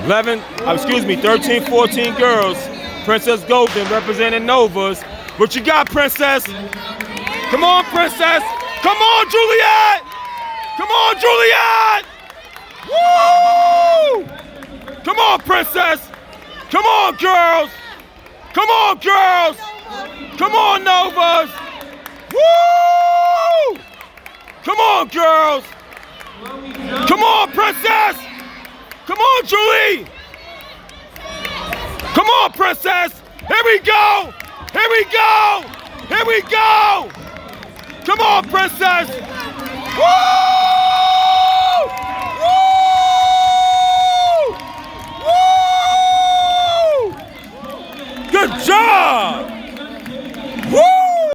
13, 14 girls. Princess Golden representing Novas. What you got, Princess? Come on, Princess. Come on, Juliette. Come on, Juliette. Woo! Come on, Princess. Come on, girls. Come on, girls. Come on, Novas. Woo! Come on, girls. Come on, Princess. Come on, Julie. Come on, Princess. Here we go. Here we go. Here we go. Come on, Princess. Woo! Woo! Woo! Good job.